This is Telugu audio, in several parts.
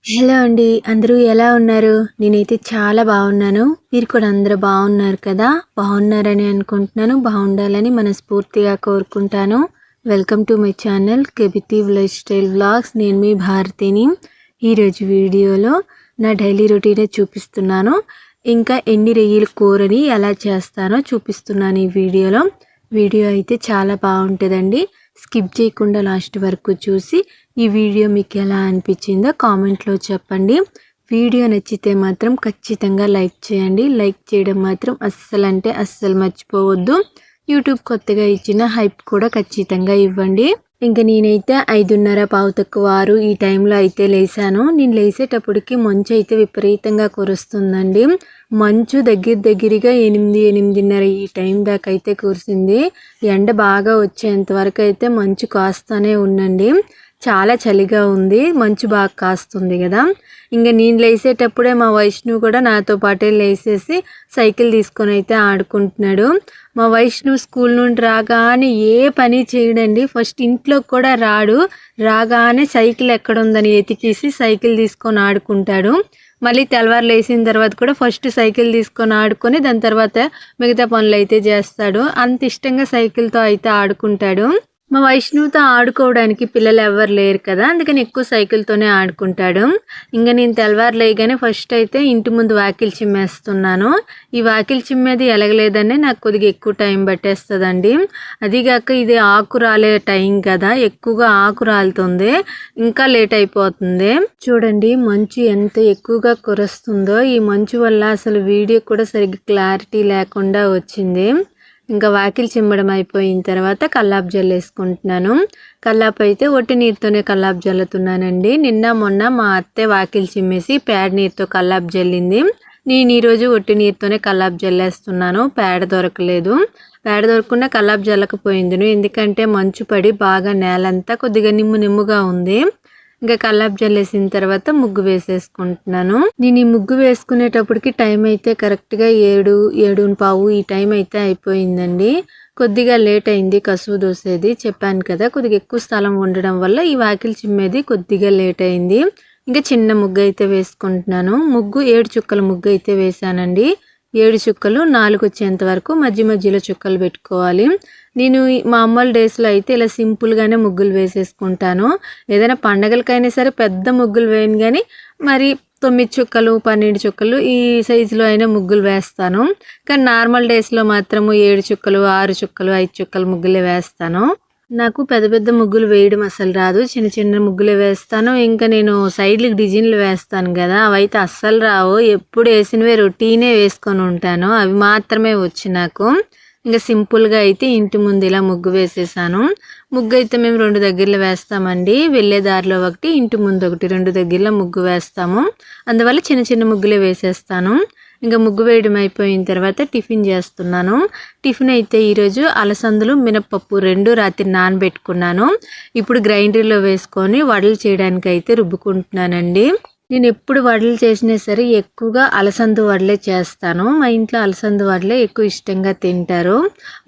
హలో అండి. అందరూ ఎలా ఉన్నారు? నేనైతే చాలా బాగున్నాను. మీరు కూడా అందరూ బాగున్నారు కదా! బాగున్నారని అనుకుంటున్నాను. బాగుండాలని మనస్ఫూర్తిగా కోరుకుంటాను. వెల్కమ్ టు మై ఛానల్ కేబిటివ్ లైఫ్ స్టైల్ వ్లాగ్స్. నేను మీ భారతిని. ఈరోజు వీడియోలో నా డైలీ రొటీనే చూపిస్తున్నాను. ఇంకా ఎండి రొయ్యల కూరని ఎలా చేస్తానో చూపిస్తున్నాను ఈ వీడియోలో. వీడియో అయితే చాలా బాగుంటుందండి. స్కిప్ చేయకుండా లాస్ట్ వరకు చూసి ఈ వీడియో మీకు ఎలా అనిపించిందో కామెంట్లో చెప్పండి. వీడియో నచ్చితే మాత్రం ఖచ్చితంగా లైక్ చేయండి. లైక్ చేయడం మాత్రం అస్సలు మర్చిపోవద్దు. యూట్యూబ్ కొత్తగా ఇచ్చిన హైప్ కూడా ఖచ్చితంగా ఇవ్వండి. ఇంక నేనైతే 5:30 పావు తక్కువ 6 ఈ టైంలో అయితే లేసాను. నేను లేసేటప్పటికి మంచు అయితే విపరీతంగా కురుస్తుందండి. మంచు దగ్గరగా 8, 8:30 ఈ టైం దాకా అయితే కురిసింది. ఎండ బాగా వచ్చేంత వరకు అయితే మంచు కాస్తానే ఉండండి. చాలా చలిగా ఉంది. మంచు బాగా కాస్తుంది కదా! ఇంక నేను లేసేటప్పుడే మా వైష్ణవ్ కూడా నాతో పాటే లేసేసి సైకిల్ తీసుకొని అయితే ఆడుకుంటున్నాడు. మా వైష్ణవ్ స్కూల్ నుండి రాగానే ఏ పని చేయడండి. ఫస్ట్ ఇంట్లో కూడా రాడు. రాగానే సైకిల్ ఎక్కడుందని ఎతికేసి సైకిల్ తీసుకొని ఆడుకుంటాడు. మళ్ళీ తెల్లవారు లేచిన తర్వాత కూడా ఫస్ట్ సైకిల్ తీసుకొని ఆడుకొని దాని తర్వాత మిగతా పనులు అయితే చేస్తాడు. అంత ఇష్టంగా సైకిల్తో అయితే ఆడుకుంటాడు. మా వైష్ణవ్‌తో ఆడుకోవడానికి పిల్లలు ఎవ్వరు లేరు కదా! అందుకని ఎక్కువ సైకిల్‌తోనే ఆడుకుంటాడు. ఇంక నేను తెల్లవారు లేయగానే ఫస్ట్ అయితే ఇంటి ముందు వాకిలి చిమ్మేస్తున్నాను. ఈ వాకిలి చిమ్మేది ఎలగలేదనే నాకు కొద్దిగా ఎక్కువ టైం పట్టేస్తదండి. అదీగాక ఇది ఆకు రాలే టైం కదా! ఎక్కువగా ఆకు రాలుతుంది. ఇంకా లేట్ అయిపోతుంది. చూడండి మంచు ఎంత ఎక్కువగా కురుస్తుందో. ఈ మంచు వల్ల అసలు వీడియో కూడా సరిగ్గా క్లారిటీ లేకుండా వచ్చింది. ఇంకా వాకిలి చిమ్మడం అయిపోయిన తర్వాత కల్లాపు జల్లేసుకుంటున్నాను. కల్లాపు అయితే ఒట్టి నీరుతోనే కల్లాపు జల్లుతున్నానండి. నిన్న మొన్న మా అత్తే వాకిలి చిమ్మేసి పేడ నీరుతో కల్లాపు జల్లింది. నేను ఈరోజు ఒట్టి నీరుతోనే కల్లాపు జల్లేస్తున్నాను. పేడ దొరకలేదు. పేడ దొరకకుండా కల్లాపు జల్లకపోయింది. ఎందుకంటే మంచు పడి బాగా నేలంతా కొద్దిగా నిమ్ముగా ఉంది. ఇంకా కల్లాపు జల్లేసిన తర్వాత ముగ్గు వేసేసుకుంటున్నాను. నేను ఈ ముగ్గు వేసుకునేటప్పటికి టైం అయితే కరెక్ట్గా 7:15 ఈ టైం అయితే అయిపోయిందండి. కొద్దిగా లేట్ అయింది కసువు దోసేది. చెప్పాను కదా కొద్దిగా ఎక్కువ స్థలం ఉండడం వల్ల ఈ వాకిలి చిమ్మేది కొద్దిగా లేట్ అయింది. ఇంకా చిన్న ముగ్గు అయితే వేసుకుంటున్నాను. ముగ్గు 7 చుక్కల ముగ్గు అయితే వేసానండి. 7 చుక్కలు 4 వచ్చేంత వరకు మధ్యలో చుక్కలు పెట్టుకోవాలి. నేను మా అమ్మల డేస్లో అయితే ఇలా సింపుల్గానే ముగ్గులు వేసేసుకుంటాను. ఏదైనా పండగలకైనా సరే పెద్ద ముగ్గులు వేయను కానీ మరి 9 చుక్కలు 12 చుక్కలు ఈ సైజులో అయినా ముగ్గులు వేస్తాను. కానీ నార్మల్ డేస్లో మాత్రము 7 చుక్కలు 6 చుక్కలు 5 చుక్కలు ముగ్గులే వేస్తాను. నాకు పెద్ద ముగ్గులు వేయడం అసలు రాదు. చిన్న ముగ్గులే వేస్తాను. ఇంకా నేను సైడ్లకి డిజైన్లు వేస్తాను కదా! అవైతే అస్సలు రావు. ఎప్పుడు వేసినవే రొటీనే వేసుకొని ఉంటాను. అవి మాత్రమే వచ్చు నాకు. ఇంకా సింపుల్గా అయితే ఇంటి ముందు ఇలా ముగ్గు వేసేసాను. ముగ్గు అయితే మేము 2 దగ్గరలో వేస్తామండి. వెళ్ళే దారిలో ఒకటి, ఇంటి ముందు ఒకటి, 2 దగ్గరలో ముగ్గు వేస్తాము. అందువల్ల చిన్న ముగ్గులే వేసేస్తాను. ఇంకా ముగ్గు వేయడం అయిపోయిన తర్వాత టిఫిన్ చేస్తున్నాను. టిఫిన్ అయితే ఈరోజు అలసందలు మినపప్పు 2 రాత్రి నానబెట్టుకున్నాను. ఇప్పుడు గ్రైండర్లో వేసుకొని వడలు చేయడానికి అయితే రుబ్బుకుంటున్నానండి. నేను ఎప్పుడు వడలు చేసినా సరే ఎక్కువగా అలసంద వడలే చేస్తాను. మా ఇంట్లో అలసంద వడలే ఎక్కువ ఇష్టంగా తింటారు.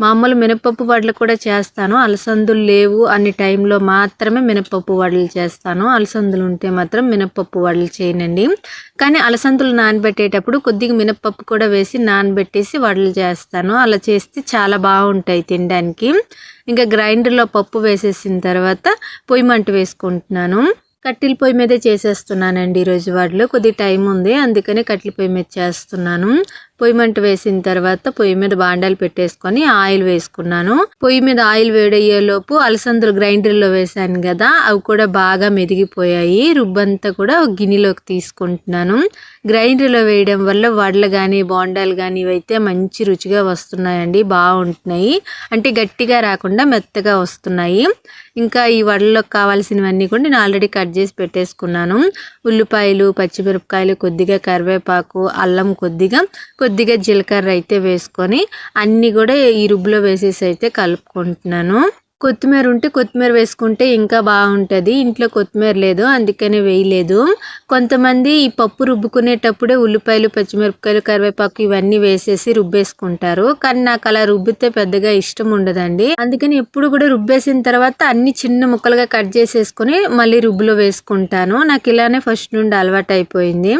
మామూలు మినపప్పు వడలు కూడా చేస్తాను. అలసందులు లేవు అనే టైంలో మాత్రమే మినపప్పు వడలు చేస్తాను. అలసందులు ఉంటే మాత్రం మినపప్పు వడలు చేయనండి. కానీ అలసందులు నానబెట్టేటప్పుడు కొద్దిగా మినపప్పు కూడా వేసి నానబెట్టేసి వడలు చేస్తాను. అలా చేస్తే చాలా బాగుంటాయి తినడానికి. ఇంకా గ్రైండర్లో పప్పు వేసేసిన తర్వాత పొయ్యి మంట వేసుకుంటున్నాను. కట్టెల పొయ్యి మీదే చేసేస్తున్నానండి ఈరోజు వడలు. కొద్దిగా టైం ఉంది అందుకని కట్టెల పొయ్యి మీద చేస్తున్నాను. పొయ్యి మంట వేసిన తర్వాత పొయ్యి మీద బాండాలు పెట్టేసుకొని ఆయిల్ వేసుకున్నాను. పొయ్యి మీద ఆయిల్ వేడయ్యేలోపు అలసందలు గ్రైండర్లో వేసాను కదా, అవి కూడా బాగా మెదిగిపోయాయి. రుబ్బంతా కూడా ఒక గిన్నెలోకి తీసుకుంటున్నాను. గ్రైండర్లో వేయడం వల్ల వడలు కానీ బోండాలు కానీ ఇవైతే మంచి రుచిగా వస్తున్నాయండి. బాగుంటున్నాయి. అంటే గట్టిగా రాకుండా మెత్తగా వస్తున్నాయి. ఇంకా ఈ వడల్లోకి కావాల్సినవన్నీ కూడా నేను ఆల్రెడీ కట్ చేసి పెట్టేసుకున్నాను. ఉల్లిపాయలు, పచ్చిమిరపకాయలు, కొద్దిగా కరివేపాకు, అల్లం కొద్దిగా జీలకర్ర అయితే వేసుకొని అన్నీ కూడా ఈ రుబ్బులో వేసేసి అయితే కలుపుకుంటున్నాను. కొత్తిమీర ఉంటే కొత్తిమీర వేసుకుంటే ఇంకా బాగుంటుంది. ఇంట్లో కొత్తిమీర లేదు, అందుకనే వేయలేదు. కొంతమంది ఈ పప్పు రుబ్బుకునేటప్పుడే ఉల్లిపాయలు, పచ్చిమిరపకాయలు, కరివేపాకు ఇవన్నీ వేసేసి రుబ్బేసుకుంటారు. కానీ నాకు అలా రుబ్బితే పెద్దగా ఇష్టం ఉండదండి. అందుకని ఎప్పుడు కూడా రుబ్బేసిన తర్వాత అన్ని చిన్న ముక్కలుగా కట్ చేసేసుకొని మళ్ళీ రుబ్బులో వేసుకుంటాను. నాకు ఇలానే ఫస్ట్ నుండి అలవాటు అయిపోయింది.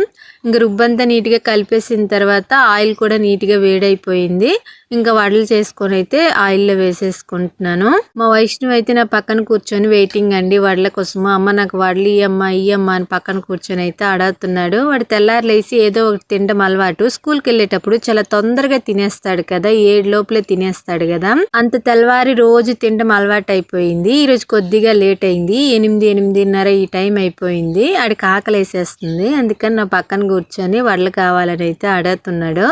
ఇంకా రుబ్బంతా నీట్గా కలిపేసిన తర్వాత ఆయిల్ కూడా నీట్గా వేడైపోయింది. ఇంకా వడలు చేసుకొని అయితే ఆయిల్లో వేసేసుకుంటున్నాను. మా వైష్ణవ్ అయితే నా పక్కన కూర్చొని వెయిటింగ్ అండి వడల కోసము. అమ్మ నాకు వడలు ఇయ్యమ్మ అని పక్కన కూర్చొని అయితే అడుగుతున్నాడు. వాడు తెల్లారు లేసి ఏదో ఒకటి తినడం అలవాటు. స్కూల్కి వెళ్ళేటప్పుడు చాలా తొందరగా తినేస్తాడు కదా, 7 లోపలే తినేస్తాడు కదా. అంత తెల్లవారి రోజు తినడం అలవాటు అయిపోయింది. ఈరోజు కొద్దిగా లేట్ అయింది, 8:30 ఈ టైం అయిపోయింది. ఆడికి ఆకలి వేసేస్తుంది. అందుకని నా పక్కన కూర్చొని వడలు కావాలని అయితే అడుగుతున్నాడు.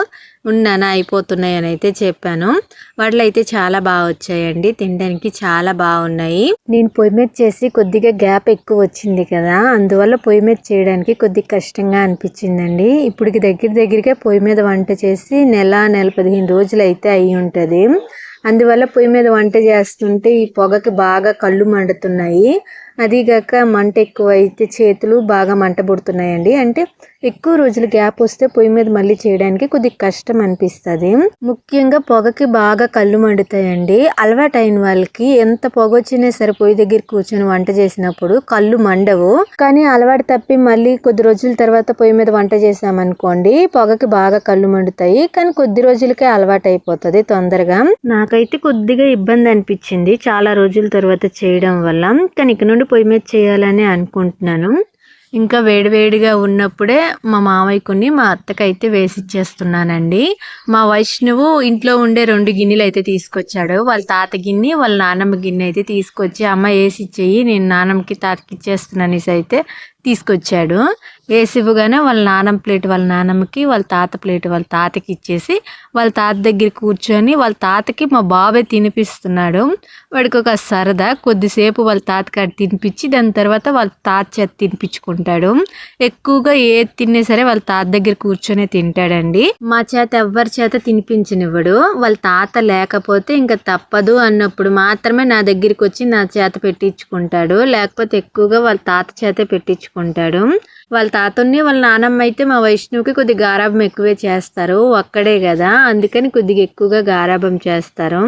ఉన్నానా అయిపోతున్నాయి అని అయితే చెప్పాను. వడలు అయితే చాలా బాగా వచ్చాయండి, తినడానికి చాలా బాగున్నాయి. నేను పొయ్యి మీద చేసి కొద్దిగా గ్యాప్ ఎక్కువ వచ్చింది కదా, అందువల్ల పొయ్యి మీద చేయడానికి కొద్దిగా కష్టంగా అనిపించిందండి. ఇప్పుడు దగ్గరగా పొయ్యి మీద వంట చేసి నెల 15 రోజులు అయితే అయి ఉంటుంది. అందువల్ల పొయ్యి మీద వంట చేస్తుంటే ఈ పొగకి బాగా కళ్ళు మండుతున్నాయి. అదిగాక మంట ఎక్కువ అయితే చేతులు బాగా మంట పుడుతున్నాయండి. అంటే ఎక్కువ రోజులు గ్యాప్ వస్తే పొయ్యి మీద మళ్ళీ చేయడానికి కొద్దిగా కష్టం అనిపిస్తుంది. ముఖ్యంగా పొగకి బాగా కళ్ళు మండుతాయండి. అలవాటు అయిన వాళ్ళకి ఎంత పొగ వచ్చినా సరే పొయ్యి దగ్గర కూర్చొని వంట చేసినప్పుడు కళ్ళు మండవు. కానీ అలవాటు తప్పి మళ్ళీ కొద్ది రోజుల తర్వాత పొయ్యి మీద వంట చేసామనుకోండి పొగకి బాగా కళ్ళు మండుతాయి. కానీ కొద్ది రోజులకే అలవాటు అయిపోతుంది తొందరగా. నాకైతే కొద్దిగా ఇబ్బంది అనిపించింది చాలా రోజుల తర్వాత చేయడం వల్ల. కానీ ఇక నుండి పొయ్యి మీద చేయాలని అనుకుంటున్నాను. ఇంకా వేడివేడిగా ఉన్నప్పుడే మా మావయ్యకుని మా అత్తకైతే వేసిచ్చేస్తున్నానండి. మా వైష్ణవు ఇంట్లో ఉండే 2 గిన్నెలు అయితే తీసుకొచ్చాడు. వాళ్ళ తాత గిన్నె, వాళ్ళ నానమ్మ గిన్నె అయితే తీసుకొచ్చి అమ్మ వేసిచ్చేయి నేను నానమ్మకి తాతకి ఇచ్చేస్తున్నానేసి అయితే తీసుకొచ్చాడు. వేసి ఇవ్వగానే వాళ్ళ నానమ్మ ప్లేట్ వాళ్ళ నానమ్మకి, వాళ్ళ తాత ప్లేట్ వాళ్ళ తాతకి ఇచ్చేసి వాళ్ళ తాత దగ్గర కూర్చొని వాళ్ళ తాతకి మా బాబే తినిపిస్తున్నాడు. వాడికి ఒక సరదా, కొద్దిసేపు వాళ్ళ తాతకి తినిపించి దాని తర్వాత వాళ్ళ తాత చేత తినిపించుకుంటాడు. ఎక్కువగా ఏది తిన్నా సరే వాళ్ళ తాత దగ్గర కూర్చొని తింటాడండి. మా చేత ఎవ్వరి చేత తినిపించనివ్వడు. వాళ్ళ తాత లేకపోతే ఇంకా తప్పదు అన్నప్పుడు మాత్రమే నా దగ్గరికి వచ్చి నా చేత పెట్టించుకుంటాడు. లేకపోతే ఎక్కువగా వాళ్ళ తాత చేతే పెట్టించుకుంటాడు. వాళ్ళ తాతని వాళ్ళ నానమ్మ అయితే మా వైష్ణవుకి కొద్దిగా గారాబం ఎక్కువే చేస్తారు, ఒక్కడే కదా, అందుకని కొద్దిగా ఎక్కువగా గారాబం చేస్తారు.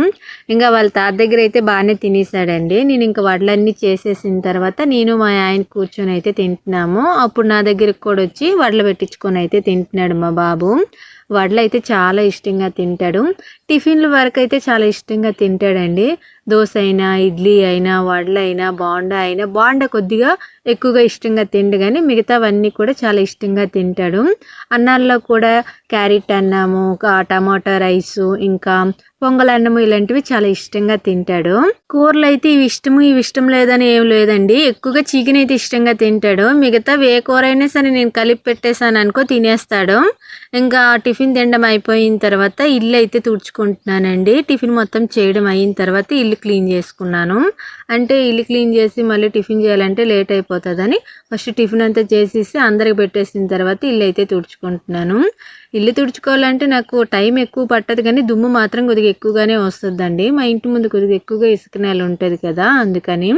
ఇంకా వాళ్ళ తాత దగ్గర అయితే బాగానే తినేసాడండి. నేను ఇంకా వడలన్నీ చేసేసిన తర్వాత నేను మా ఆయన కూర్చొని అయితే తింటున్నాము. అప్పుడు నా దగ్గరికి కూడా వచ్చి వడలు పెట్టించుకొని అయితే తింటున్నాడు మా బాబు. వడలు అయితే చాలా ఇష్టంగా తింటాడు. టిఫిన్ల వరకు అయితే చాలా ఇష్టంగా తింటాడండి. దోశ అయినా, ఇడ్లీ అయినా, వడలు అయినా, బోండా అయినా, బోండా కొద్దిగా ఎక్కువగా ఇష్టంగా తిండు కానీ మిగతావన్నీ కూడా చాలా ఇష్టంగా తింటాడు. అన్నాల్లో కూడా క్యారెట్ అన్నము, టమాటా రైసు, ఇంకా పొంగల్ అన్నము ఇలాంటివి చాలా ఇష్టంగా తింటాడు. కూరలు అయితే ఇవి ఇష్టం లేదని ఏం లేదండి. ఎక్కువగా చికెన్ అయితే ఇష్టంగా తింటాడు. మిగతా ఏ కూర అయినా సరే నేను కలిపి పెట్టేశాను అనుకో తినేస్తాడు. ఇంకా టిఫిన్ తినడం అయిపోయిన తర్వాత ఇల్లు అయితే తుడుచుకుంటున్నానండి. టిఫిన్ మొత్తం చేయడం అయిన తర్వాత ఇల్లు క్లీన్ చేసుకున్నాను. అంటే ఇల్లు క్లీన్ చేసి మళ్ళీ టిఫిన్ చేయాలంటే లేట్ అయిపోతుందని ఫస్ట్ టిఫిన్ అంతా చేసేసి అందరికి పెట్టేసిన తర్వాత ఇల్లు అయితే తుడుచుకుంటున్నాను. ఇల్లు తుడుచుకోవాలంటే నాకు టైం ఎక్కువ పట్టదు కానీ దుమ్ము మాత్రం కొద్దిగా ఎక్కువగానే వస్తుందండి. మా ఇంటి ముందు కొద్దిగా ఎక్కువగా ఇసుక నేల ఉంటుంది కదా, అందుకని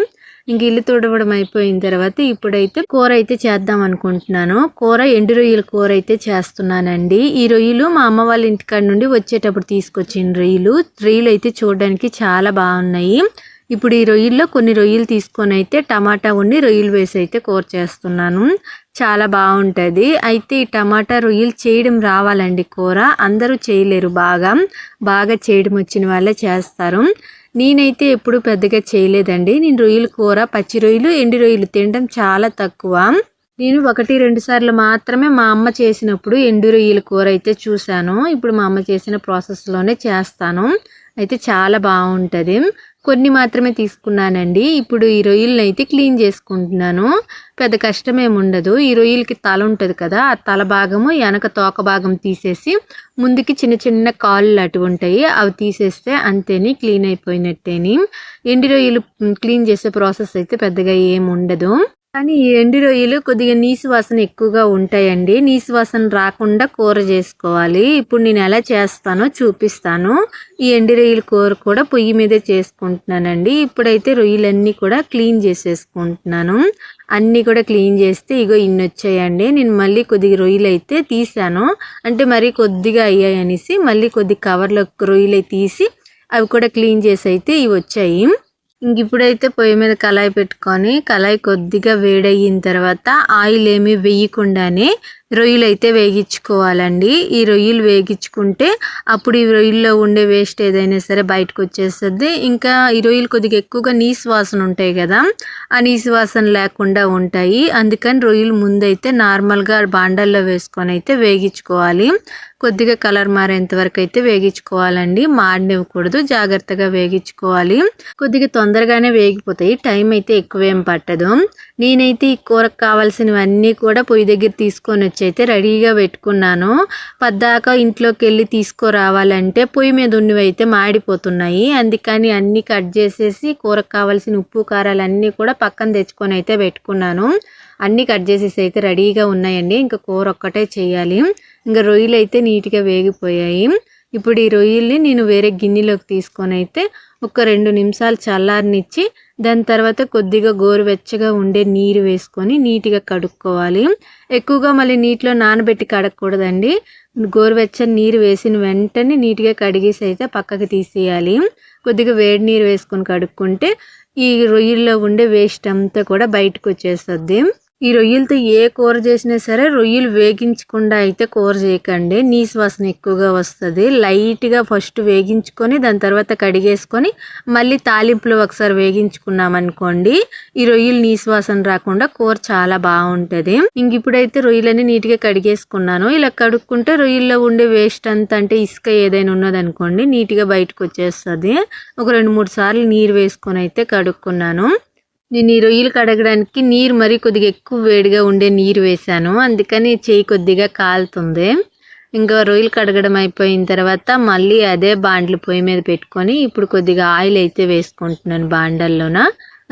ఇంక ఇల్లు తుడవడం అయిపోయిన తర్వాత ఇప్పుడైతే కూర అయితే చేద్దాం అనుకుంటున్నాను. కూర ఎండు రొయ్యల కూర అయితే చేస్తున్నానండి. ఈ రొయ్యలు మా అమ్మ వాళ్ళ ఇంటికాడ నుండి వచ్చేటప్పుడు తీసుకొచ్చిన రొయ్యలు అయితే చూడడానికి చాలా బాగున్నాయి. ఇప్పుడు ఈ రొయ్యల్లో కొన్ని రొయ్యలు తీసుకొని అయితే టమాటా ఉండి రొయ్యలు వేసి అయితే కూర చేస్తున్నాను. చాలా బాగుంటుంది. అయితే ఈ టమాటా రొయ్యలు చేయడం రావాలండి. కూర అందరూ చేయలేరు, బాగా చేయడం వచ్చిన వాళ్ళే చేస్తారు. నేనైతే ఎప్పుడు పెద్దగా చేయలేదండి. నేను రొయ్యల కూర, పచ్చి రొయ్యలు, ఎండు రొయ్యలు తినడం చాలా తక్కువ. నేను 1-2 సార్లు మాత్రమే మా అమ్మ చేసినప్పుడు ఎండు రొయ్యల కూర అయితే చూశాను. ఇప్పుడు మా అమ్మ చేసిన ప్రాసెస్లోనే చేస్తాను. అయితే చాలా బాగుంటుంది. కొన్ని మాత్రమే తీసుకున్నానండి. ఇప్పుడు ఈ రొయ్యలను అయితే క్లీన్ చేసుకుంటున్నాను. పెద్ద కష్టమేమి ఉండదు. ఈ రొయ్యలకి తల ఉంటుంది కదా, ఆ తల భాగము వెనక తోక భాగం తీసేసి ముందుకి చిన్న చిన్న కాళ్ళు అటు ఉంటాయి, అవి తీసేస్తే అంతేని క్లీన్ అయిపోయినట్టేని. ఎండు రొయ్యలు క్లీన్ చేసే ప్రాసెస్ అయితే పెద్దగా ఏమి ఉండదు. కానీ ఈ ఎండు రొయ్యలు కొద్దిగా నీసు వాసన ఎక్కువగా ఉంటాయండి. నీసు వాసన రాకుండా కూర చేసుకోవాలి. ఇప్పుడు నేను ఎలా చేస్తానో చూపిస్తాను. ఈ ఎండు రొయ్యల కూర కూడా పొయ్యి మీదే చేసుకుంటున్నానండి. ఇప్పుడైతే రొయ్యలన్నీ కూడా క్లీన్ చేసేసుకుంటున్నాను. అన్నీ కూడా క్లీన్ చేస్తే ఇగో ఇన్ని వచ్చాయండి. నేను మళ్ళీ కొద్దిగా రొయ్యలు అయితే తీసాను. అంటే మరీ కొద్దిగా అయ్యాయి అనేసి మళ్ళీ కొద్ది కవర్లో రొయ్యలు తీసి అవి కూడా క్లీన్ చేసి అయితే ఇవి వచ్చాయి. ఇప్పుడైతే పొయ్యి మీద కళాయి పెట్టుకొని కళాయి కొద్దిగా వేడయిన తర్వాత ఆయిల్ ఏమీ వేయకుండానే రొయ్యలు అయితే వేగించుకోవాలండి. ఈ రొయ్యలు వేగించుకుంటే అప్పుడు ఈ రొయ్యల్లో ఉండే వేస్ట్ ఏదైనా సరే బయటకు వచ్చేస్తుంది. ఇంకా ఈ రొయ్యలు కొద్దిగా ఎక్కువగా నీసు వాసన ఉంటాయి కదా, ఆ నీసు వాసన లేకుండా ఉంటాయి. అందుకని రొయ్యలు ముందైతే నార్మల్గా బాండల్లో వేసుకొని అయితే వేగించుకోవాలి. కొద్దిగా కలర్ మారేంత వరకు అయితే వేగించుకోవాలండి. మాడనివ్వకూడదు, జాగ్రత్తగా వేగించుకోవాలి. కొద్దిగా తొందరగానే వేగిపోతాయి, టైం అయితే ఎక్కువేం పట్టదు. నేనైతే ఈ కూరకు కావాల్సినవన్నీ కూడా పొయ్యి దగ్గర తీసుకొని వచ్చి అయితే రెడీగా పెట్టుకున్నాను. పద్దాక ఇంట్లోకి వెళ్ళి తీసుకురావాలంటే పొయ్యి మీద ఉన్నవి అయితే మాడిపోతున్నాయి. అందుకని అన్నీ కట్ చేసేసి కూరకు కావాల్సిన ఉప్పు కారాలు అన్నీ కూడా పక్కన తెచ్చుకొని అయితే పెట్టుకున్నాను. అన్నీ కట్ చేసేసి అయితే రెడీగా ఉన్నాయండి. ఇంకా కూర ఒక్కటే చేయాలి. ఇంకా రొయ్యలు అయితే నీట్గా వేగిపోయాయి. ఇప్పుడు ఈ రొయ్యల్ని నేను వేరే గిన్నెలోకి తీసుకొని అయితే ఒక 2 నిమిషాలు చల్లారనిచ్చి దాని తర్వాత కొద్దిగా గోరువెచ్చగా ఉండే నీరు వేసుకొని నీట్గా కడుక్కోవాలి. ఎక్కువగా మళ్ళీ నీటిలో నానబెట్టి కడగకూడదండి. గోరువెచ్చని నీరు వేసిన వెంటనే నీట్గా కడిగేసి అయితే పక్కకి తీసేయాలి. కొద్దిగా వేడి నీరు వేసుకొని కడుక్కుంటే ఈ రొయ్యల్లో ఉండే వేస్ట్ అంతా కూడా బయటకు వచ్చేస్తుంది. ఈ రొయ్యలతో ఏ కూర చేసినా సరే రొయ్యలు వేగించకుండా అయితే కూర చేయకండి, నీసు వాసన ఎక్కువగా వస్తుంది. లైట్గా ఫస్ట్ వేగించుకొని దాని తర్వాత కడిగేసుకొని మళ్ళీ తాలింపులో ఒకసారి వేగించుకున్నాం అనుకోండి, ఈ రొయ్యలు నీసు వాసన రాకుండా కూర చాలా బాగుంటుంది. ఇప్పుడైతే రొయ్యలన్నీ నీట్గా కడిగేసుకున్నాను. ఇలా కడుక్కుంటే రొయ్యల్లో ఉండే వేస్ట్ అంతా, అంటే ఇసుక ఏదైనా ఉన్నదనుకోండి, నీట్గా బయటకు వచ్చేస్తుంది. ఒక 2-3 సార్లు నీరు వేసుకొని అయితే కడుక్కున్నాను. నేను ఈ రొయ్యలు కడగడానికి నీరు మరి కొద్దిగా ఎక్కువ వేడిగా ఉండే నీరు వేశాను. అందుకని చేయి కొద్దిగా కాలుతుంది. ఇంకా రొయ్యలు కడగడం అయిపోయిన తర్వాత మళ్ళీ అదే బాండ్లు పొయ్యి మీద పెట్టుకొని ఇప్పుడు కొద్దిగా ఆయిల్ అయితే వేసుకుంటున్నాను బాండల్లోన.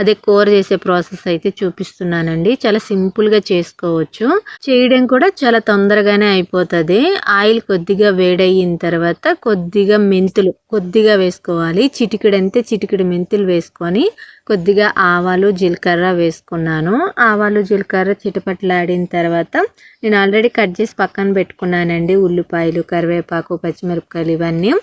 అదే కూర చేసే ప్రాసెస్ అయితే చూపిస్తున్నానండి. చాలా సింపుల్గా చేసుకోవచ్చు, చేయడం కూడా చాలా తొందరగానే అయిపోతుంది. ఆయిల్ కొద్దిగా వేడయిన తర్వాత కొద్దిగా మెంతులు కొద్దిగా వేసుకోవాలి. చిటికెడు మెంతులు వేసుకొని కొద్దిగా ఆవాలు జీలకర్ర వేసుకున్నాను. ఆవాలు జీలకర్ర చిటపట్లాడిన తర్వాత నేను ఆల్రెడీ కట్ చేసి పక్కన పెట్టుకున్నానండి ఉల్లిపాయలు, కరివేపాకు, పచ్చిమిరపకాయలు ఇవన్నీ.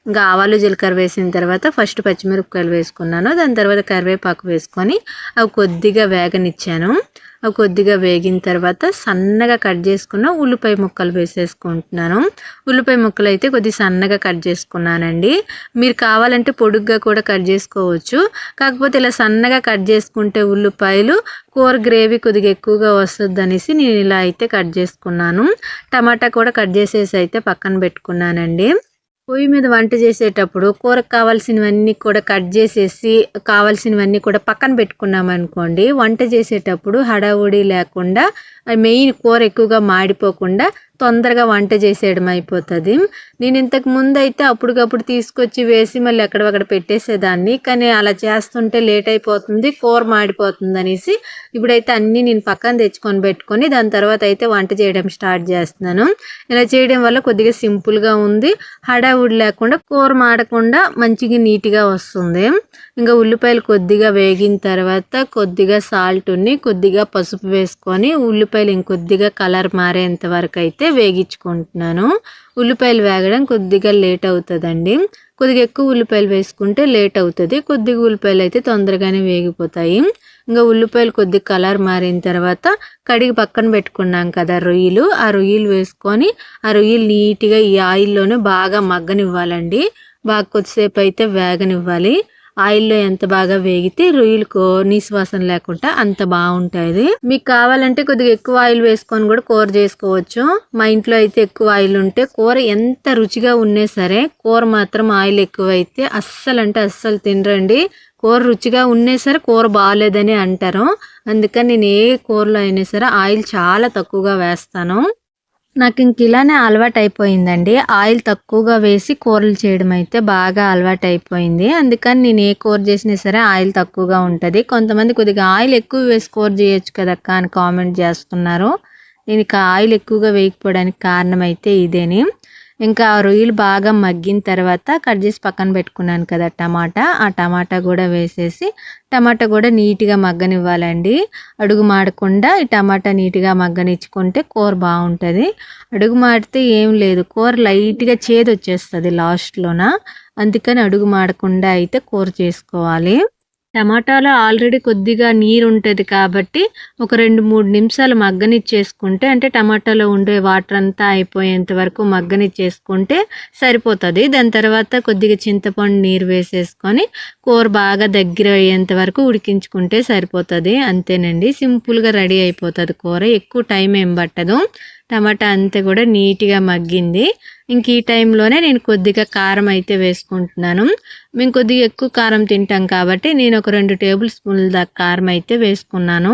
ఇంకా ఆవాలు జీలకర్ర వేసిన తర్వాత ఫస్ట్ పచ్చిమిరపకాయలు వేసుకున్నాను. దాని తర్వాత కరివేపాకు వేసుకొని అవి కొద్దిగా వేగనిచ్చాను. అవి కొద్దిగా వేగిన తర్వాత సన్నగా కట్ చేసుకున్న ఉల్లిపాయ ముక్కలు వేసేసుకుంటున్నాను. ఉల్లిపాయ ముక్కలు అయితే కొద్దిగా సన్నగా కట్ చేసుకున్నానండి. మీరు కావాలంటే పొడుగ్గా కూడా కట్ చేసుకోవచ్చు. కాకపోతే ఇలా సన్నగా కట్ చేసుకుంటే ఉల్లిపాయలు కూర గ్రేవీ కొద్దిగా ఎక్కువగా వస్తుంది అనేసి నేను ఇలా అయితే కట్ చేసుకున్నాను. టమాటా కూడా కట్ చేసేసి అయితే పక్కన పెట్టుకున్నానండి. పొయ్యి మీద వంట చేసేటప్పుడు కూరకు కావాల్సినవన్నీ కూడా కట్ చేసేసి కావాల్సినవన్నీ కూడా పక్కన పెట్టుకున్నాం అనుకోండి, వంట చేసేటప్పుడు హడావుడి లేకుండా మెయిన్ కూర ఎక్కువగా మాడిపోకుండా తొందరగా వంట చేసేయడం అయిపోతుంది. నేను ఇంతకు ముందు అయితే అప్పటికప్పుడు తీసుకొచ్చి వేసి మళ్ళీ ఎక్కడొక్కడ పెట్టేసేదాన్ని. కానీ అలా చేస్తుంటే లేట్ అయిపోతుంది, కూర మాడిపోతుంది అనేసి ఇప్పుడైతే అన్నీ నేను పక్కన తెచ్చుకొని పెట్టుకొని దాని తర్వాత అయితే వంట చేయడం స్టార్ట్ చేస్తున్నాను. ఇలా చేయడం వల్ల కొద్దిగా సింపుల్గా ఉంది, హడావుడి లేకుండా కూర మాడకుండా మంచిగా నీట్గా వస్తుంది. ఇంకా ఉల్లిపాయలు కొద్దిగా వేగిన తర్వాత కొద్దిగా సాల్ట్ని కొద్దిగా పసుపు వేసుకొని ఉల్లిపాయలు ఇంకొద్దిగా కలర్ మారేంత వరకు అయితే వేగించుకుంటున్నాను. ఉల్లిపాయలు వేగడం కొద్దిగా లేట్ అవుతుందండి. కొద్దిగా ఎక్కువ ఉల్లిపాయలు వేసుకుంటే లేట్ అవుతుంది, కొద్దిగా ఉల్లిపాయలు అయితే తొందరగానే వేగిపోతాయి. ఇంకా ఉల్లిపాయలు కొద్దిగా కలర్ మారిన తర్వాత కడిగి పక్కన పెట్టుకున్నాం కదా రొయ్యలు, ఆ రొయ్యలు వేసుకొని ఆ రొయ్యలు నీట్గా ఈ ఆయిల్లోనే బాగా మగ్గనివ్వాలండి. బాగా కొద్దిసేపు అయితే వేగనివ్వాలి. ఆయిల్లో ఎంత బాగా వేగితే రొయ్యలకు నీసు వాసన లేకుండా అంత బాగుంటుంది. మీకు కావాలంటే కొద్దిగా ఎక్కువ ఆయిల్ వేసుకొని కూడా కూర చేసుకోవచ్చు. మా ఇంట్లో అయితే ఎక్కువ ఆయిల్ ఉంటే కూర ఎంత రుచిగా ఉన్నా సరే కూర మాత్రం ఆయిల్ ఎక్కువ అయితే అస్సలు తినరండి. కూర రుచిగా ఉన్నా సరే కూర బాగాలేదని అంటారు. అందుకని నేను ఏ కూరలో అయినా సరే ఆయిల్ చాలా తక్కువగా వేస్తాను. నాకు ఇంక ఇలానే అలవాటయిపోయిందండి. ఆయిల్ తక్కువగా వేసి కూరలు చేయడం అయితే బాగా అలవాటయిపోయింది. అందుకని నేను ఏ కూర చేసినా సరే ఆయిల్ తక్కువగా ఉంటది. కొంతమంది కొద్దిగా ఆయిల్ ఎక్కువ వేసి కూర చేయొచ్చు కదక్కా అని కామెంట్ చేస్తున్నారు. నేను ఇక ఆయిల్ ఎక్కువగా వేయకపోవడానికి కారణం అయితే ఇదేని. ఇంకా ఆ రొయ్యలు బాగా మగ్గిన తర్వాత కట్ చేసి పక్కన పెట్టుకున్నాను కదా టమాటా. ఆ టమాటా కూడా వేసేసి టమాటా కూడా నీట్‌గా మగ్గనివ్వాలండి. అడుగు మాడకుండా ఈ టమాటా నీట్‌గా మగ్గనిచ్చుకుంటే కూర బావుంటది. అడుగు మాడితే ఏం లేదు, కూర లైట్‌గా చేదొచ్చేస్తది లాస్ట్‌లోన. అందుకని అడుగు మాడకుండా అయితే కూర చేసుకోవాలి. టమాటాలో ఆల్రెడీ కొద్దిగా నీరుంటది కాబట్టి ఒక 2, 3 నిమిషాలు మగ్గనిచ్చేసుకుంటే, అంటే టమాటాలో ఉండే వాటర్ అంతా అయిపోయేంత వరకు మగ్గనిచ్చేసుకుంటే సరిపోతది. దాని తర్వాత కొద్దిగా చింతపండు నీరు వేసేసుకొని కూర బాగా దగ్గర అయ్యేంత వరకు ఉడికించుకుంటే సరిపోతది. అంతేనండి, సింపుల్‌గా రెడీ అయిపోతది కూర. ఎక్కువ టైం ఏం పట్టదు. టమాటా అంతా కూడా నీట్‌గా మగ్గింది. ఇంక ఈ టైంలోనే నేను కొద్దిగా కారం అయితే వేసుకుంటున్నాను. మేము కొద్దిగా ఎక్కువ కారం తింటాం కాబట్టి నేను ఒక 2 టేబుల్ స్పూన్ల దాకా కారం అయితే వేసుకున్నాను.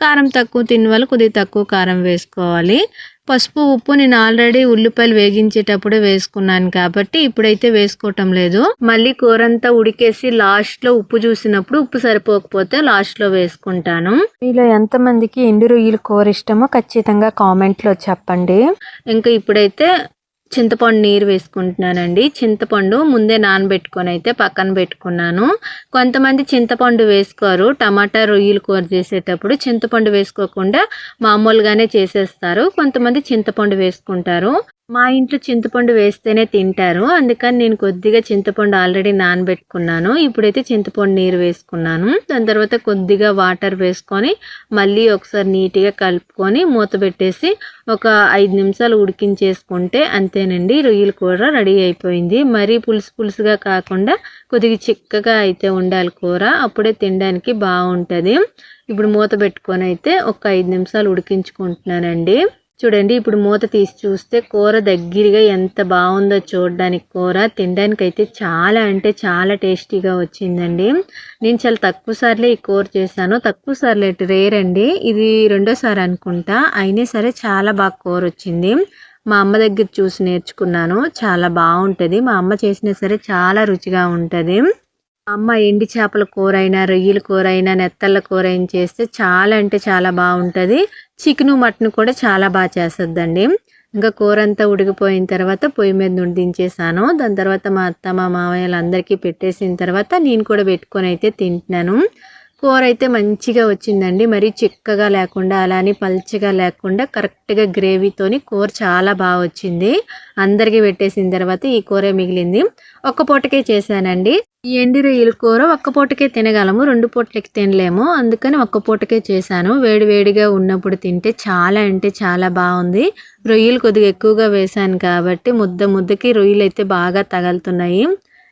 కారం తక్కువ తిన్న వాళ్ళు కొద్దిగా తక్కువ కారం వేసుకోవాలి. పసుపు, ఉప్పు నేను ఆల్రెడీ ఉల్లిపాయలు వేగించేటప్పుడే వేసుకున్నాను కాబట్టి ఇప్పుడైతే వేసుకోవటం లేదు. మళ్ళీ కూరంతా ఉడికేసి లాస్ట్‌లో ఉప్పు చూసినప్పుడు ఉప్పు సరిపోకపోతే లాస్ట్‌లో వేసుకుంటాను. మీలో ఎంతమందికి ఎండు రొయ్యల కూర ఇష్టమో ఖచ్చితంగా కామెంట్‌లో చెప్పండి. ఇంకా ఇప్పుడైతే చింతపండు నీరు వేసుకుంటున్నానండి. చింతపండు ముందే నానబెట్టుకొని అయితే పక్కన పెట్టుకున్నాను. కొంతమంది చింతపండు వేసుకోరు. టమాటా రొయ్యల కూర చేసేటప్పుడు చింతపండు వేసుకోకుండా మామూలుగానే చేసేస్తారు. కొంతమంది చింతపండు వేసుకుంటారు. మా ఇంట్లో చింతపండు వేస్తేనే తింటారు. అందుకని నేను కొద్దిగా చింతపండు ఆల్రెడీ నానబెట్టుకున్నాను. ఇప్పుడైతే చింతపండు నీరు వేసుకున్నాను. దాని తర్వాత కొద్దిగా వాటర్ వేసుకొని మళ్ళీ ఒకసారి నీట్‌గా కలుపుకొని మూత పెట్టేసి ఒక 5 నిమిషాలు ఉడికించేసుకుంటే అంతేనండి, రొయ్యల కూర రెడీ అయిపోయింది. మరీ పులుసు పులుసుగా కాకుండా కొద్దిగా చిక్కగా అయితే ఉండాలి కూర. అప్పుడే తినడానికి బావుంటది. ఇప్పుడు మూత పెట్టుకొని అయితే ఒక 5 నిమిషాలు ఉడికించుకుంటున్నానండి. చూడండి, ఇప్పుడు మూత తీసి చూస్తే కూర దగ్గరగా ఎంత బాగుందో చూడడానికి. కూర తినడానికైతే చాలా అంటే చాలా టేస్టీగా వచ్చిందండి. నేను చాలా తక్కువ సార్లే ఈ కూర చేశాను. తక్కువ సార్లు రేర్ అండి, ఇది రెండోసారి అనుకుంటా. అయినా సరే చాలా బాగా కూర వచ్చింది. మా అమ్మ దగ్గర చూసి నేర్చుకున్నాను. చాలా బాగుంటుంది. మా అమ్మ చేసినా సరే చాలా రుచిగా ఉంటుంది. అమ్మ ఎండి చేపల కూర అయినా, రొయ్యల కూర అయినా, నెత్తళ్ళ కూర అయినా చేస్తే చాలా అంటే చాలా బాగుంటుంది. చికెను, మటన్ కూడా చాలా బాగా చేస్తుందండి. ఇంకా కూర అంతా ఉడికిపోయిన తర్వాత పొయ్యి మీద నుండి దించేసాను. దాని తర్వాత మా అత్త, మా మామయ్యలు అందరికీ పెట్టేసిన తర్వాత నేను కూడా పెట్టుకొని అయితే తింటున్నాను. కూర అయితే మంచిగా వచ్చిందండి. మరీ చిక్కగా లేకుండా అలానే పల్చగా లేకుండా కరెక్ట్‌గా గ్రేవీతోని కూర చాలా బాగా వచ్చింది. అందరికీ పెట్టేసిన తర్వాత ఈ కూరే మిగిలింది. ఒక్క పూటకే చేశానండి. ఈ ఎండు రొయ్యల కూర ఒక్క పూటకే తినగలము, 2 పూటలకి తినలేము. అందుకని ఒక్క పూటకే చేశాను. వేడి వేడిగా ఉన్నప్పుడు తింటే చాలా అంటే చాలా బాగుంది. రొయ్యలు కొద్దిగా ఎక్కువగా వేశాను కాబట్టి ముద్ద ముద్దకి రొయ్యలు అయితే బాగా తగులుతున్నాయి.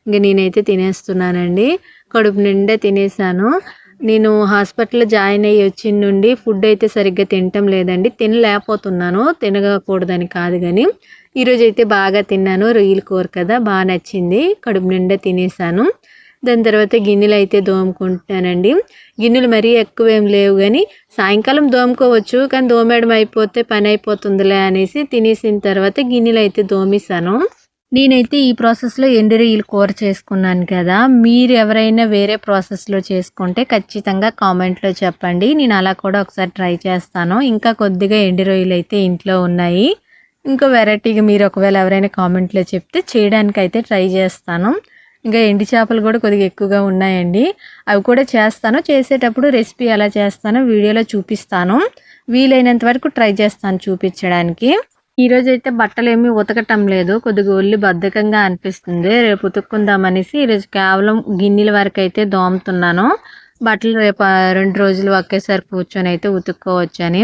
ఇంక నేనైతే తినేస్తున్నానండి. కడుపు నిండా తినేసాను. నేను హాస్పిటల్‌లో జాయిన్ అయ్యి వచ్చిన నుండి ఫుడ్ అయితే సరిగ్గా తినటం లేదండి. తినలేకపోతున్నాను. తినకూడదని కాదు గానీ, ఈరోజైతే బాగా తిన్నాను. రొయ్యల కూర కదా, బాగా నచ్చింది. కడుపు నిండా తినేసాను. దాని తర్వాత గిన్నెలు అయితే తోముకుంటున్నానండి. గిన్నెలు మరీ ఎక్కువేం లేవు గానీ, సాయంకాలం తోముకోవచ్చు. కానీ తోమేయడం అయిపోతే పని అయిపోతుందిలే అనేసి తినేసిన తర్వాత గిన్నెలు అయితే తోమేసాను. నేనైతే ఈ ప్రాసెస్‌లో ఎండు రొయ్యల కూర చేసుకున్నాను కదా. మీరు ఎవరైనా వేరే ప్రాసెస్‌లో చేసుకుంటే ఖచ్చితంగా కామెంట్‌లో చెప్పండి. నేను అలా కూడా ఒకసారి ట్రై చేస్తాను. ఇంకా కొద్దిగా ఎండు రొయ్యలు అయితే ఇంట్లో ఉన్నాయి. ఇంకో వెరైటీగా మీరు ఒకవేళ ఎవరైనా కామెంట్‌లో చెప్తే చేయడానికైతే ట్రై చేస్తాను. ఇంకా ఎండు చేపలు కూడా కొద్దిగా ఎక్కువగా ఉన్నాయండి. అవి కూడా చేస్తాను. చేసేటప్పుడు రెసిపీ ఎలా చేస్తానో వీడియోలో చూపిస్తాను. వీలైనంత వరకు ట్రై చేస్తాను చూపించడానికి. ఈరోజైతే బట్టలేమీ ఉతకటం లేదు. కొద్దిగా ఒళ్ళు బద్ధకంగా అనిపిస్తుంది. రేపు ఉతుక్కుందామనేసి ఈరోజు కేవలం గిన్నెల వరకైతే దోముతున్నాను. బట్టలు రేపు 2 రోజులు ఒకేసారి కూర్చొని అయితే ఉతుక్కోవచ్చని.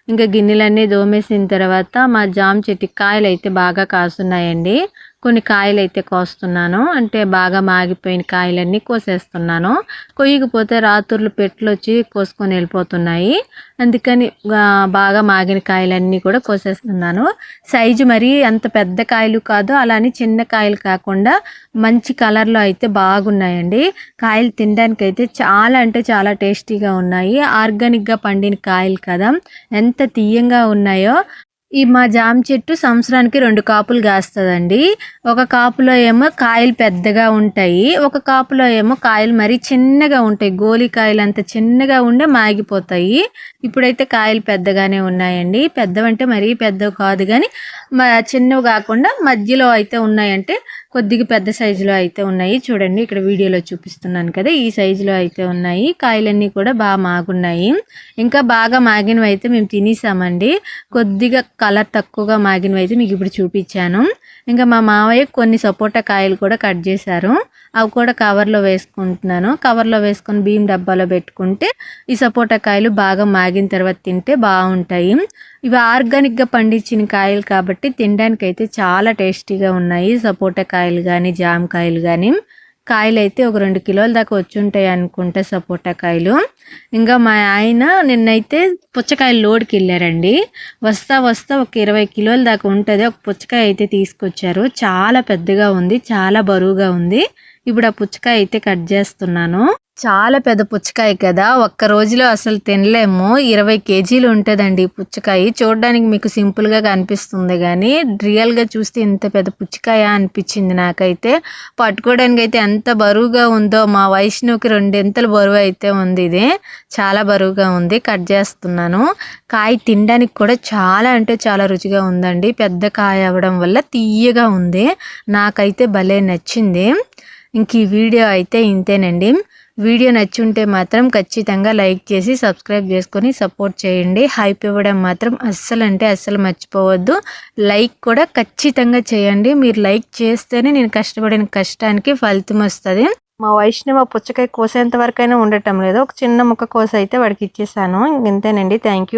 ఇంకా గిన్నెలన్నీ దోమేసిన తర్వాత మా జామ చెట్టుకి కాయలు అయితే బాగా కాస్తున్నాయండి. కొన్ని కాయలు అయితే కోస్తున్నాను. అంటే బాగా మాగిపోయిన కాయలన్నీ కోసేస్తున్నాను. కొయ్యకపోతే రాత్రులు పెట్లు వచ్చి కోసుకొని వెళ్ళిపోతున్నాయి. అందుకని బాగా మాగిన కాయలన్నీ కూడా కోసేస్తున్నాను. సైజు మరి అంత పెద్ద కాయలు కాదు, అలానే చిన్న కాయలు కాకుండా మంచి కలర్లో అయితే బాగున్నాయండి. కాయలు తినడానికి అయితే చాలా అంటే చాలా టేస్టీగా ఉన్నాయి. ఆర్గానిక్గా పండిన కాయలు కదా, ఎంత తీయంగా ఉన్నాయో. ఈ మా జామ చెట్టు సంవత్సరానికి 2 కాపులు కాస్తదండి. ఒక కాపులో ఏమో కాయలు పెద్దగా ఉంటాయి. ఒక కాపులో ఏమో కాయలు మరీ చిన్నగా ఉంటాయి. గోలి కాయలంత చిన్నగా ఉండే మాగిపోతాయి. ఇప్పుడైతే కాయలు పెద్దగానే ఉన్నాయండి. పెద్దవంటే మరీ పెద్దవి కాదు గానీ చిన్నవి కాకుండా మధ్యలో అయితే ఉన్నాయంటే కొద్దిగా పెద్ద సైజులో అయితే ఉన్నాయి. చూడండి ఇక్కడ వీడియోలో చూపిస్తున్నాను కదా, ఈ సైజులో అయితే ఉన్నాయి. కాయలన్నీ కూడా బాగా మాగున్నాయి. ఇంకా బాగా మాగినవి అయితే మేము తినేసామండి. కొద్దిగా కలర్ తక్కువగా మాగినవి అయితే మీకు ఇప్పుడు చూపించాను. ఇంకా మా మావయ్య కొన్ని సపోటా కాయలు కూడా కట్ చేశారు. అవి కూడా కవర్లో వేసుకుంటున్నాను. కవర్లో వేసుకొని బియ్యం డబ్బాలో పెట్టుకుంటే ఈ సపోటా కాయలు బాగా మాగిన తర్వాత తింటే బాగుంటాయి. ఇవి ఆర్గానిక్గా పండించిన కాయలు కాబట్టి తినడానికి అయితే చాలా టేస్టీగా ఉన్నాయి. సపోటా కాయలు కానీ జామకాయలు కానీ కాయలు అయితే ఒక 2 కిలోల దాకా వచ్చి ఉంటాయి అనుకుంటా సపోటా కాయలు. ఇంకా మా ఆయన నిన్నైతే పుచ్చకాయలు లోడ్కి వెళ్ళారండి. వస్తా ఒక 20 కిలోల దాకా ఉంటుంది. ఒక పుచ్చకాయ అయితే తీసుకొచ్చారు. చాలా పెద్దగా ఉంది, చాలా బరువుగా ఉంది. ఇప్పుడు ఆ పుచ్చకాయ అయితే కట్ చేస్తున్నాను. చాలా పెద్ద పుచ్చకాయ కదా, ఒక్క రోజులో అసలు తినలేము. 20 కేజీలు ఉంటుందండి ఈ పుచ్చకాయ. చూడడానికి మీకు సింపుల్గా కనిపిస్తుంది కానీ రియల్గా చూస్తే ఇంత పెద్ద పుచ్చకాయ అనిపించింది నాకైతే. పట్టుకోవడానికి అయితే ఎంత బరువుగా ఉందో, మా వైష్ణవికి 2 ఇంతలు బరువు అయితే ఉంది. ఇది చాలా బరువుగా ఉంది. కట్ చేస్తున్నాను. కాయ తినడానికి కూడా చాలా అంటే చాలా రుచిగా ఉందండి. పెద్ద కాయ అవ్వడం వల్ల తీయగా ఉంది. నాకైతే భలే నచ్చింది. ఇంక ఈ వీడియో అయితే ఇంతేనండి. వీడియో నచ్చుంటే మాత్రం ఖచ్చితంగా లైక్ చేసి సబ్స్క్రైబ్ చేసుకొని సపోర్ట్ చేయండి. హైప్ ఇవ్వడం మాత్రం అస్సలు మర్చిపోవద్దు. లైక్ కూడా ఖచ్చితంగా చేయండి. మీరు లైక్ చేస్తేనే నేను కష్టపడిన కష్టానికి ఫలితం వస్తుంది. మా వైష్ణవ పుచ్చకాయ కోసేంత వరకైనా ఉండటం లేదు. ఒక చిన్న ముక్క కోసి అయితే వాడికి ఇచ్చేసాను. ఇంతేనండి. Thank you.